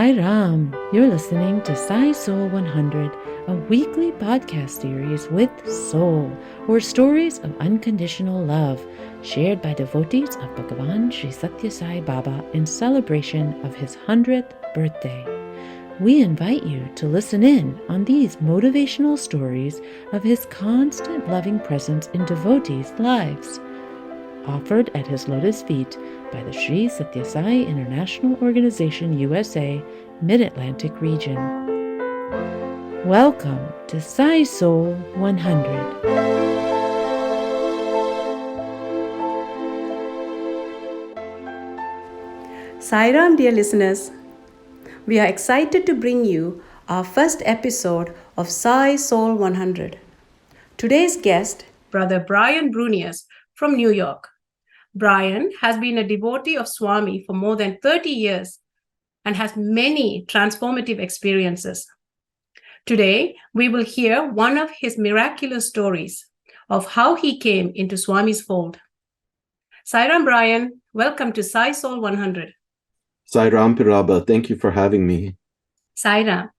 Sairam. You're listening to Sai SOUL 100, a weekly podcast series with soul, or stories of unconditional love, shared by devotees of Bhagavan Sri Satya Sai Baba in celebration of his 100th birthday. We invite you to listen in on these motivational stories of his constant loving presence in devotees' lives, offered at his lotus feet by the Sri Satya Sai International Organization USA Mid-Atlantic region. Welcome to Sai SOUL 100. Sairam, dear listeners, we are excited to bring you our first episode of Sai SOUL 100. Today's guest, Brother Brian Brunius from New York. Brian has been a devotee of Swami for more than 30 years and has many transformative experiences. Today, we will hear one of his miraculous stories of how he came into Swami's fold. Sairam Brian, welcome to Sai SOUL 100. Sairam Piraba, thank you for having me. Sairam,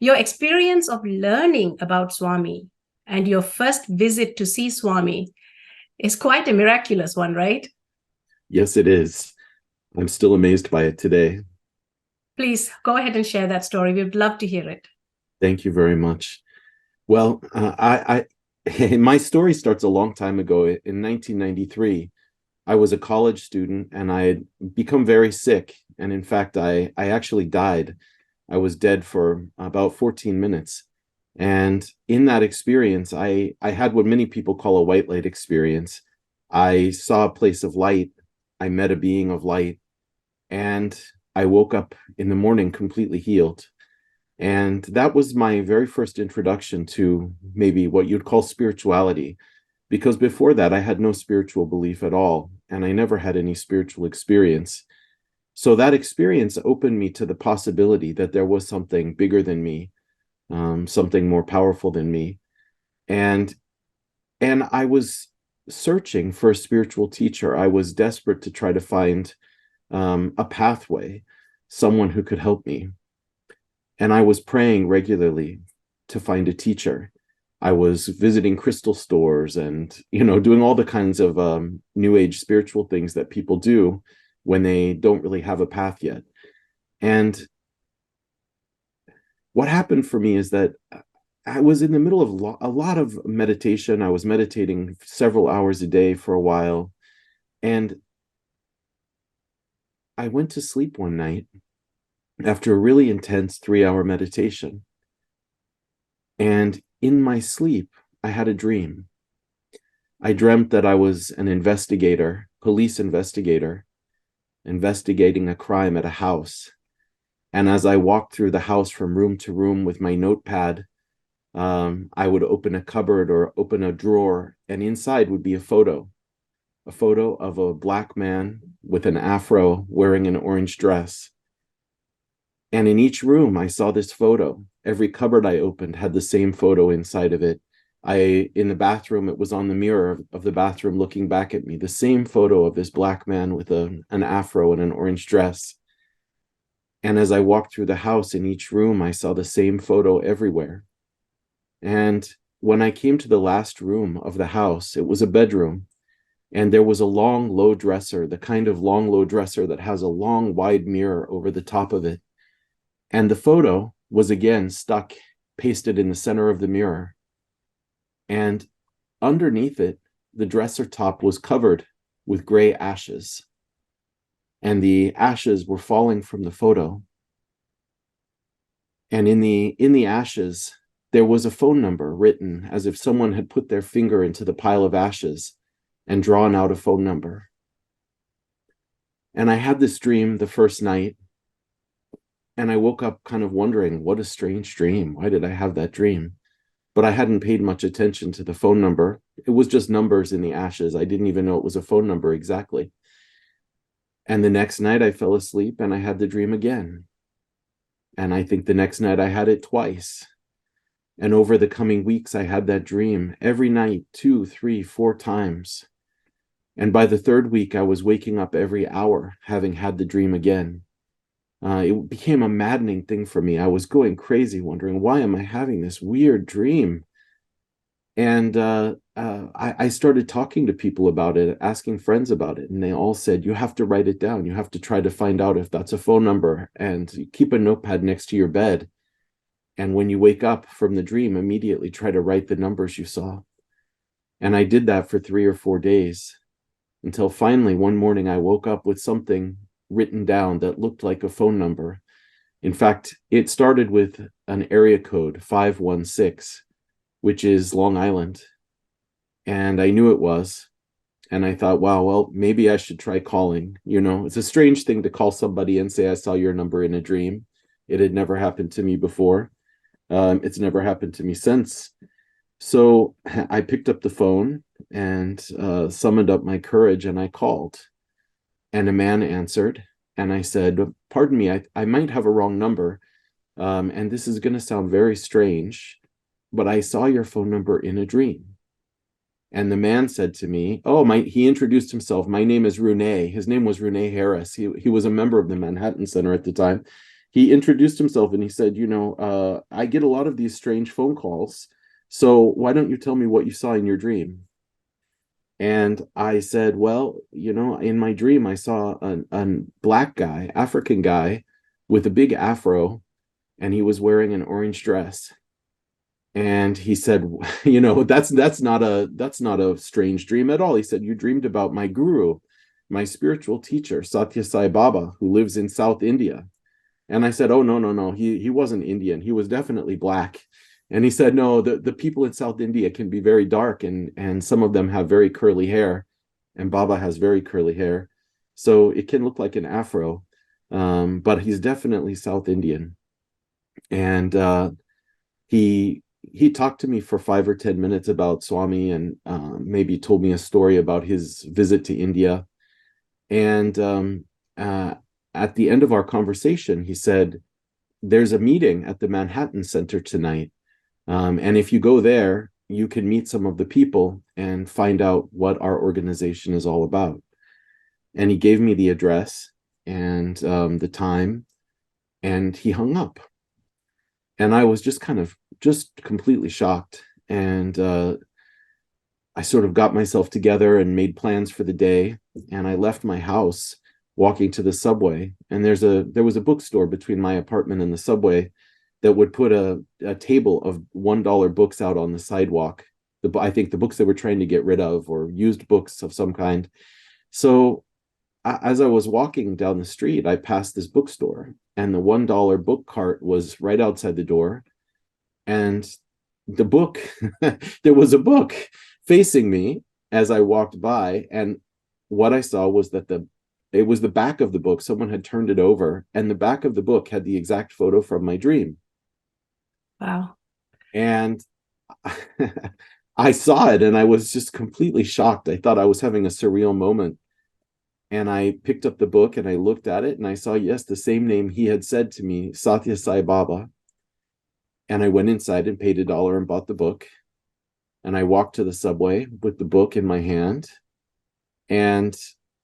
your experience of learning about Swami and your first visit to see Swami is quite a miraculous one, right? Yes, it is. I'm still amazed by it today. Please go ahead and share that story. We'd love to hear it. Thank you very much. Well, my story starts a long time ago. In 1993, I was a college student and I had become very sick. And in fact, I actually died. I was dead for about 14 minutes. And in that experience, I had what many people call a white light experience. I saw a place of light. I met a being of light. And I woke up in the morning completely healed. And that was my very first introduction to maybe what you'd call spirituality. Because before that, I had no spiritual belief at all. And I never had any spiritual experience. So that experience opened me to the possibility that there was something bigger than me. Something more powerful than me. And I was searching for a spiritual teacher. I was desperate to try to find a pathway, someone who could help me. And I was praying regularly to find a teacher. I was visiting crystal stores and, doing all the kinds of new age spiritual things that people do when they don't really have a path yet. And what happened for me is that I was in the middle of a lot of meditation. I was meditating several hours a day for a while. And I went to sleep one night after a really intense 3-hour meditation. And in my sleep, I had a dream. I dreamt that I was an investigator, police investigator, investigating a crime at a house. And as I walked through the house from room to room with my notepad, I would open a cupboard or open a drawer, and inside would be a photo of a black man with an afro wearing an orange dress. And in each room, I saw this photo. Every cupboard I opened had the same photo inside of it. In the bathroom, it was on the mirror of the bathroom looking back at me, the same photo of this black man with an afro and an orange dress. And as I walked through the house, in each room, I saw the same photo everywhere. And when I came to the last room of the house, it was a bedroom. And there was a long, low dresser, the kind of long, low dresser that has a long, wide mirror over the top of it. And the photo was again stuck, pasted in the center of the mirror. And underneath it, the dresser top was covered with gray ashes. And the ashes were falling from the photo. And in the ashes, there was a phone number written as if someone had put their finger into the pile of ashes and drawn out a phone number. And I had this dream the first night, and I woke up kind of wondering, what a strange dream. Why did I have that dream? But I hadn't paid much attention to the phone number. It was just numbers in the ashes. I didn't even know it was a phone number exactly. And the next night I fell asleep and I had the dream again. And I think the next night I had it twice. And over the coming weeks, I had that dream every night, 2, 3, 4 times. And by the third week, I was waking up every hour, having had the dream again. It became a maddening thing for me. I was going crazy, wondering, why am I having this weird dream? And I started talking to people about it, asking friends about it, and they all said, you have to write it down. You have to try to find out if that's a phone number, and keep a notepad next to your bed. And when you wake up from the dream, immediately try to write the numbers you saw. And I did that for 3 or 4 days until finally one morning I woke up with something written down that looked like a phone number. In fact, it started with an area code 516, which is Long Island. And I knew it was. And I thought, wow, well, maybe I should try calling. It's a strange thing to call somebody and say, I saw your number in a dream. It had never happened to me before. It's never happened to me since. So I picked up the phone and summoned up my courage, and I called. And a man answered. And I said, pardon me, I might have a wrong number. And this is going to sound very strange, but I saw your phone number in a dream. And the man said to me, he introduced himself. My name is Rune. His name was Rune Harris. He was a member of the Manhattan Center at the time. He introduced himself and he said, I get a lot of these strange phone calls. So why don't you tell me what you saw in your dream? And I said, well, in my dream, I saw a black guy, African guy with a big afro, and he was wearing an orange dress. And he said, that's not a strange dream at all. He said, you dreamed about my guru, my spiritual teacher, Satya Sai Baba, who lives in South India. And I said, oh, no. He wasn't Indian. He was definitely black. And he said, no, the people in South India can be very dark, and some of them have very curly hair. And Baba has very curly hair. So it can look like an afro. But he's definitely South Indian. And he talked to me for 5 or 10 minutes about Swami, and maybe told me a story about his visit to India. And at the end of our conversation, he said, there's a meeting at the Manhattan Center tonight. And if you go there, you can meet some of the people and find out what our organization is all about. And he gave me the address and the time, and he hung up. And I was just completely shocked. And I sort of got myself together and made plans for the day. And I left my house walking to the subway. And there was a bookstore between my apartment and the subway that would put a table of $1 books out on the sidewalk. I think the books they were trying to get rid of, or used books of some kind. So as I was walking down the street, I passed this bookstore, and the $1 book cart was right outside the door. And the book, there was a book facing me as I walked by. And what I saw was that it was the back of the book. Someone had turned it over, and the back of the book had the exact photo from my dream. Wow. And I saw it, and I was just completely shocked. I thought I was having a surreal moment. And I picked up the book and I looked at it, and I saw, yes, the same name he had said to me, Satya Sai Baba. And I went inside and paid $1 and bought the book. And I walked to the subway with the book in my hand. And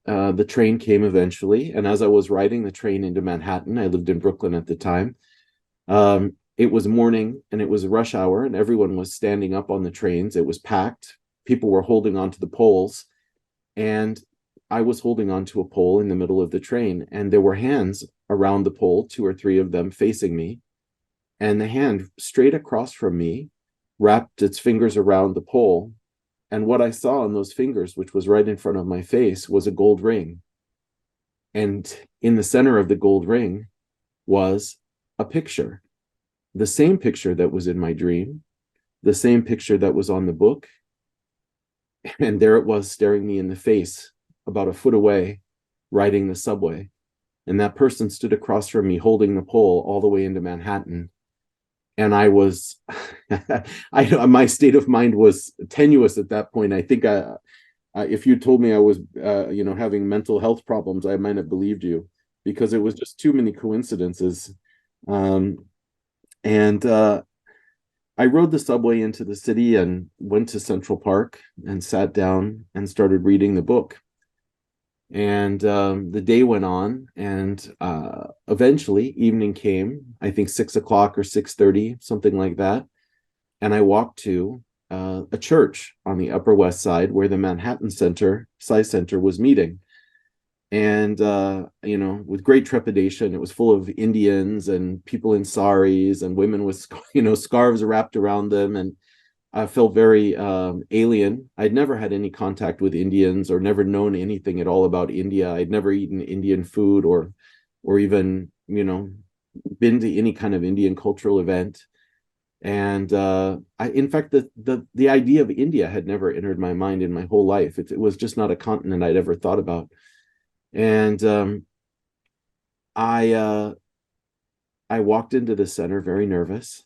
the train came eventually. And as I was riding the train into Manhattan, I lived in Brooklyn at the time. It was morning, and it was rush hour, and everyone was standing up on the trains. It was packed. People were holding onto the poles. And I was holding onto a pole in the middle of the train. And there were hands around the pole, 2 or 3 of them facing me. And the hand straight across from me wrapped its fingers around the pole. And what I saw on those fingers, which was right in front of my face, was a gold ring. And in the center of the gold ring was a picture, the same picture that was in my dream, the same picture that was on the book. And there it was, staring me in the face, about a foot away, riding the subway. And that person stood across from me, holding the pole all the way into Manhattan. And I was, my state of mind was tenuous at that point. I think if you told me I was, having mental health problems, I might have believed you, because it was just too many coincidences. And I rode the subway into the city and went to Central Park and sat down and started reading the book. And the day went on, and eventually evening came, I think 6 o'clock or 6:30, something like that. And I walked to a church on the Upper West Side where the Manhattan Center, Sai Center, was meeting. And, with great trepidation, it was full of Indians and people in saris and women with, scarves wrapped around them. And I felt very alien. I'd never had any contact with Indians or never known anything at all about India. I'd never eaten Indian food or even, been to any kind of Indian cultural event. And in fact, the idea of India had never entered my mind in my whole life. It was just not a continent I'd ever thought about. And I walked into the center very nervous.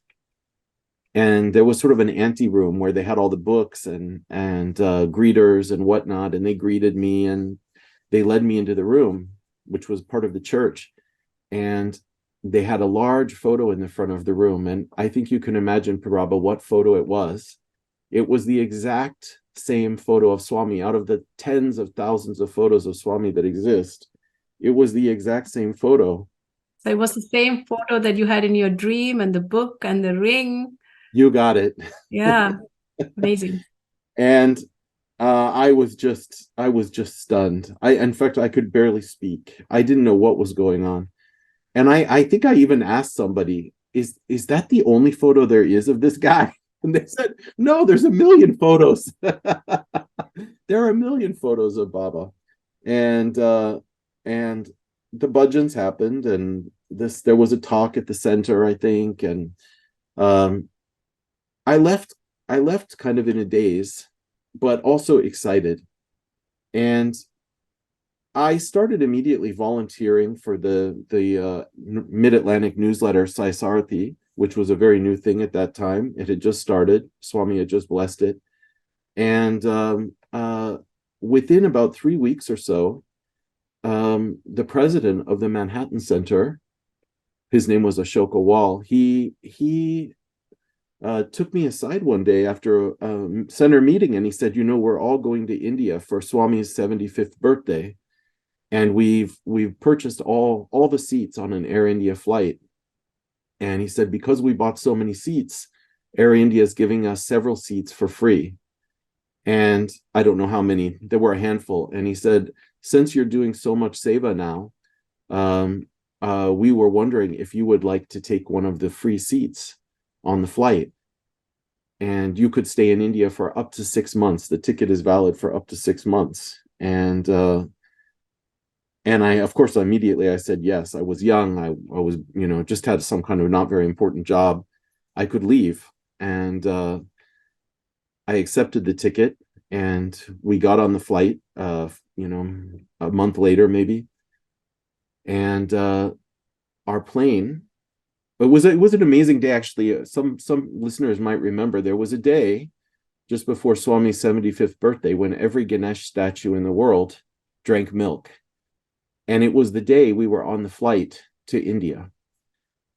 And there was sort of an ante room where they had all the books and greeters and whatnot, and they greeted me and they led me into the room, which was part of the church. And they had a large photo in the front of the room. And I think you can imagine, Paraba, what photo it was. It was the exact same photo of Swami. Out of the tens of thousands of photos of Swami that exist, it was the exact same photo. So it was the same photo that you had in your dream, and the book and the ring. You got it. Yeah, amazing. And I was just stunned. In fact, I could barely speak. I didn't know what was going on. And I think I even asked somebody, is that the only photo there is of this guy? And they said, no, there's a million photos. There are a million photos of Baba. And the bhajans happened, and there was a talk at the center, I think, and I left kind of in a daze, but also excited. And I started immediately volunteering for the Mid-Atlantic newsletter Sai SOUL, which was a very new thing at that time. It had just started. Swami had just blessed it. And within about 3 weeks or so, the president of the Manhattan Center, his name was Ashoka Wall, he took me aside one day after a center meeting, and he said, we're all going to India for Swami's 75th birthday. And we've purchased all the seats on an Air India flight. And he said, because we bought so many seats, Air India is giving us several seats for free. And I don't know how many, there were a handful. And he said, since you're doing so much seva now, we were wondering if you would like to take one of the free seats on the flight. And you could stay in India for up to 6 months. The ticket is valid for up to 6 months. And I, of course, immediately I said yes. I was young. I was, just had some kind of not very important job. I could leave. And I accepted the ticket, and we got on the flight, a month later, maybe. And our plane, it was an amazing day, actually. Some listeners might remember there was a day just before Swami's 75th birthday when every Ganesh statue in the world drank milk. And it was the day we were on the flight to India.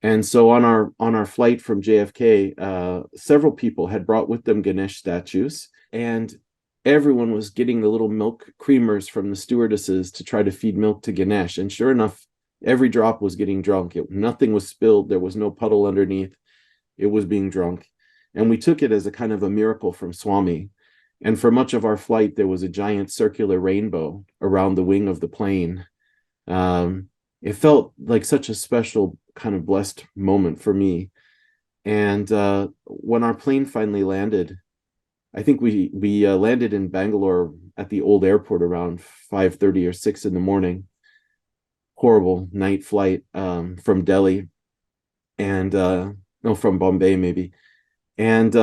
And so on our flight from JFK, several people had brought with them Ganesh statues, and everyone was getting the little milk creamers from the stewardesses to try to feed milk to Ganesh. And sure enough, every drop was getting drunk. Nothing was spilled. There was no puddle underneath. It was being drunk. And we took it as a kind of a miracle from Swami. And for much of our flight, there was a giant circular rainbow around the wing of the plane. It felt like such a special kind of blessed moment for me. And when our plane finally landed, I think we landed in Bangalore at the old airport around 5:30 or 6 in the morning. Horrible night flight from Delhi, and from Bombay maybe. And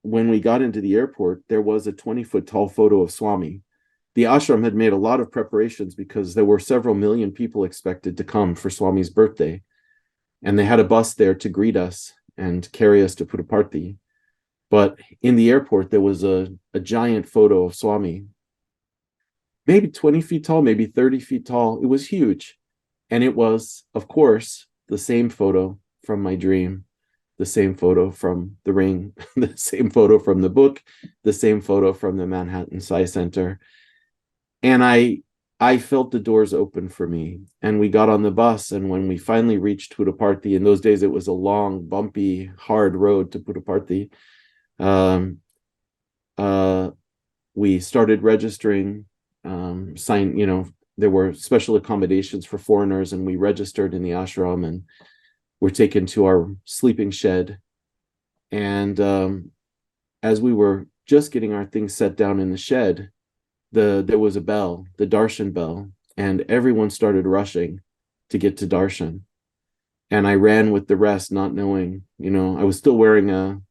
when we got into the airport, there was a 20-foot tall photo of Swami. The ashram had made a lot of preparations because there were several million people expected to come for Swami's birthday. And they had a bus there to greet us and carry us to Puttaparthi. But in the airport, there was a giant photo of Swami, maybe 20 feet tall, maybe 30 feet tall. It was huge. And it was, of course, the same photo from my dream, the same photo from the ring, the same photo from the book, the same photo from the Manhattan Sai Center. And I felt the doors open for me, and we got on the bus. And when we finally reached Puttaparthi, in those days it was a long, bumpy, hard road to Puttaparthi. Um, uh, we started registering, there were special accommodations for foreigners, and we registered in the ashram and were taken to our sleeping shed. And as we were just getting our things set down in the shed, there was a bell, the darshan bell, and everyone started rushing to get to darshan. And I ran with the rest, not knowing, I was still wearing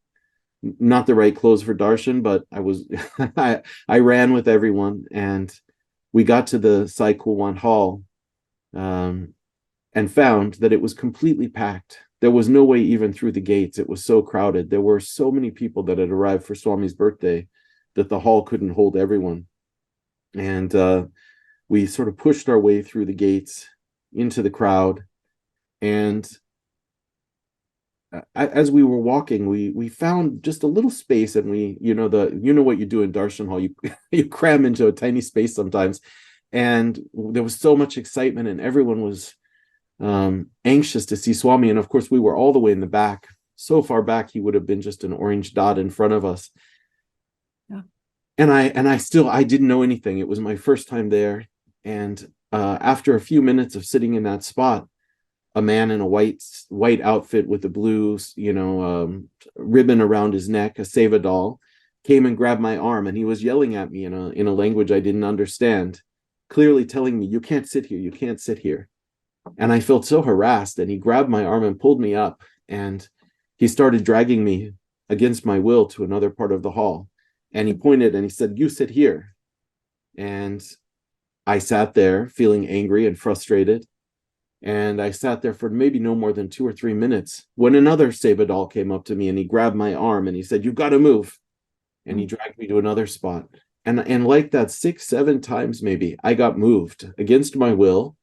not the right clothes for darshan, but I ran with everyone, and we got to the Sai Kulwant hall, and found that it was completely packed. There was no way even through the gates. It was so crowded. There were so many people that had arrived for Swami's birthday that the hall couldn't hold everyone. And we sort of pushed our way through the gates into the crowd. And as we were walking, we found just a little space, and what you do in darshan hall, you cram into a tiny space sometimes. And there was so much excitement, and everyone was anxious to see Swami. And of course, we were all the way in the back, so far back he would have been just an orange dot in front of us. Yeah. And I didn't know anything. It was my first time there. And after a few minutes of sitting in that spot, a man in a white outfit with a blue ribbon around his neck, a seva doll, came and grabbed my arm, and he was yelling at me in a language I didn't understand, clearly telling me, "You can't sit here, you can't sit here." And I felt so harassed, and he grabbed my arm and pulled me up, and he started dragging me against my will to another part of the hall. And he pointed and he said, "You sit here." And I sat there feeling angry and frustrated. And I sat there for maybe no more than 2 or 3 minutes when another seva doll came up to me, and he grabbed my arm and he said, "You've got to move." And he dragged me to another spot. And like that 6, 7 times maybe, I got moved against my will,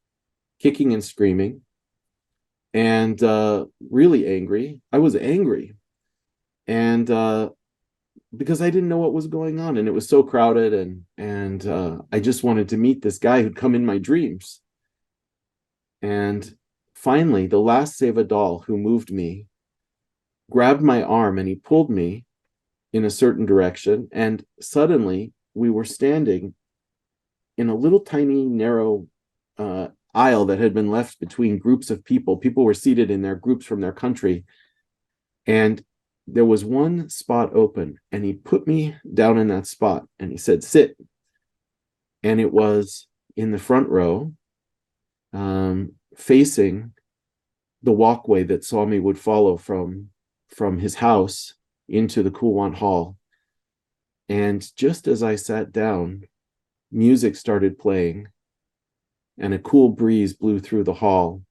kicking and screaming, and really angry. I was angry. And because I didn't know what was going on, and it was so crowded, and I just wanted to meet this guy who'd come in my dreams. And finally, the last seva doll who moved me grabbed my arm, and he pulled me in a certain direction. And suddenly we were standing in a little tiny narrow aisle that had been left between groups of people. People were seated in their groups from their country. And there was one spot open, and he put me down in that spot, and he said, "Sit." And it was in the front row, facing the walkway that Swami would follow from his house into the Kulwant hall. And just as I sat down, music started playing, and a cool breeze blew through the hall,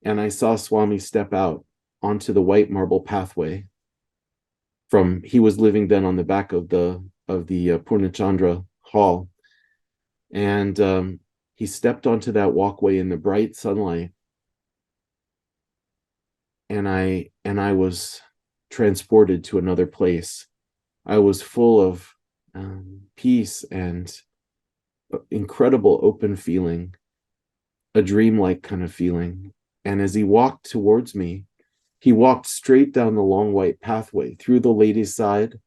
and I saw Swami step out onto the white marble pathway. He was living then on the back of the Purnachandra hall, and he stepped onto that walkway in the bright sunlight, and I was transported to another place. I was full of peace and incredible open feeling, a dreamlike kind of feeling. And as he walked towards me, he walked straight down the long white pathway through the ladies' side.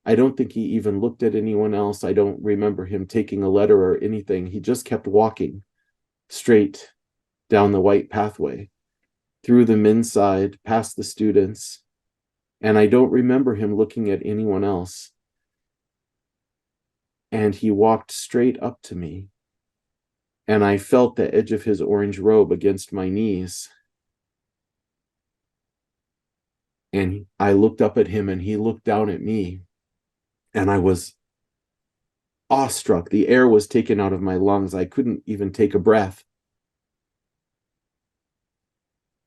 I don't think he even looked at anyone else. I don't remember him taking a letter or anything. He just kept walking straight down the white pathway, through the men's side, past the students. And I don't remember him looking at anyone else. And he walked straight up to me, and I felt the edge of his orange robe against my knees. And I looked up at him, and he looked down at me, and I was awestruck. The air was taken out of my lungs. I couldn't even take a breath.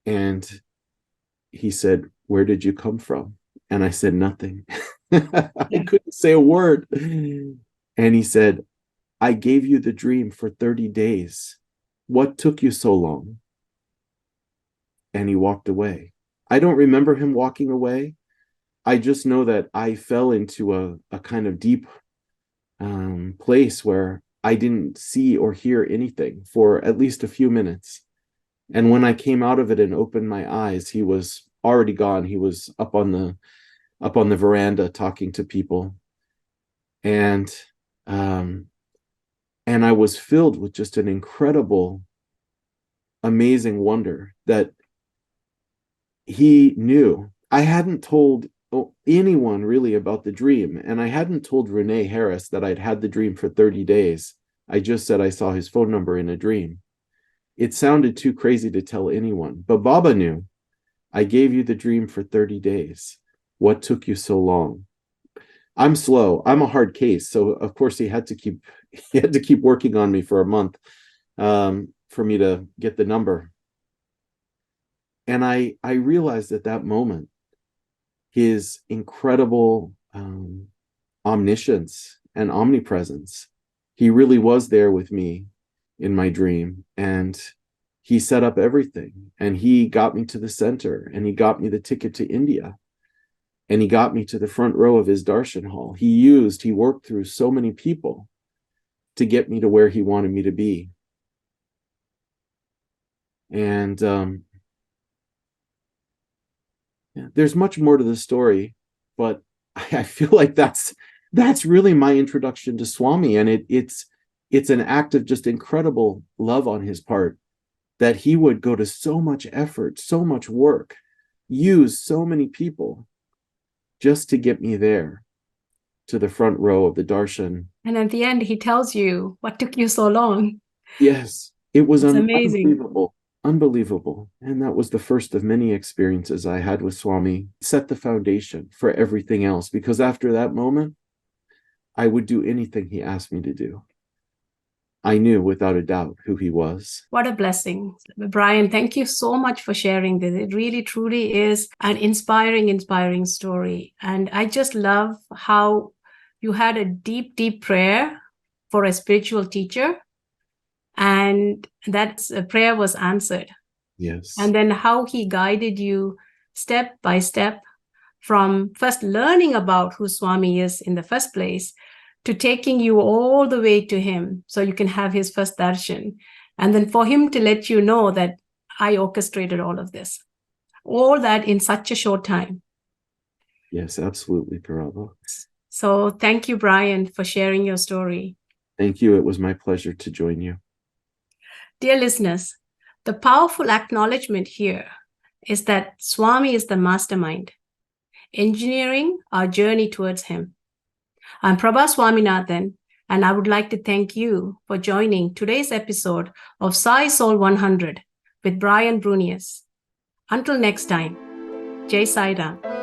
And he said, "Where did you come from?" And I said, "Nothing." I couldn't say a word. And he said, "I gave you the dream for 30 days. What took you so long?" And he walked away. I don't remember him walking away. I just know that I fell into a kind of deep place where I didn't see or hear anything for at least a few minutes. And when I came out of it and opened my eyes, he was already gone. He was up on the veranda talking to people. And I was filled with just an incredible, amazing wonder that he knew. I hadn't told anyone really about the dream, and I hadn't told Renee Harris that I'd had the dream for 30 days. I just said I saw his phone number in a dream. It sounded too crazy to tell anyone, but Baba knew. I gave you the dream for 30 days. What took you so long? I'm slow. I'm a hard case. So of course he had to keep working on me for a month for me to get the number. And I realized at that moment his incredible omniscience and omnipresence. He really was there with me in my dream, and he set up everything, and he got me to the center, and he got me the ticket to India, and he got me to the front row of his darshan hall. He worked through so many people to get me to where he wanted me to be. And there's much more to the story, but I feel like that's really my introduction to Swami, and it's an act of just incredible love on his part, that he would go to so much effort, so much work, use so many people just to get me there to the front row of the darshan. And at the end, he tells you, what took you so long? Yes, it was amazing. Unbelievable. And that was the first of many experiences I had with Swami. Set the foundation for everything else, because after that moment, I would do anything he asked me to do. I knew without a doubt who he was. What a blessing. Brian, thank you so much for sharing this. It really, truly is an inspiring story. And I just love how you had a deep, deep prayer for a spiritual teacher, and that prayer was answered. Yes. And then how he guided you step by step from first learning about who Swami is in the first place to taking you all the way to him so you can have his first darshan. And then for him to let you know that I orchestrated all of this, all that in such a short time. Yes, absolutely, Parava. So thank you, Brian, for sharing your story. Thank you. It was my pleasure to join you. Dear listeners, the powerful acknowledgement here is that Swami is the mastermind, engineering our journey towards him. I'm Prabha Swaminathan, and I would like to thank you for joining today's episode of Sai SOUL 100 with Brian Brunius. Until next time, Jai Sairam.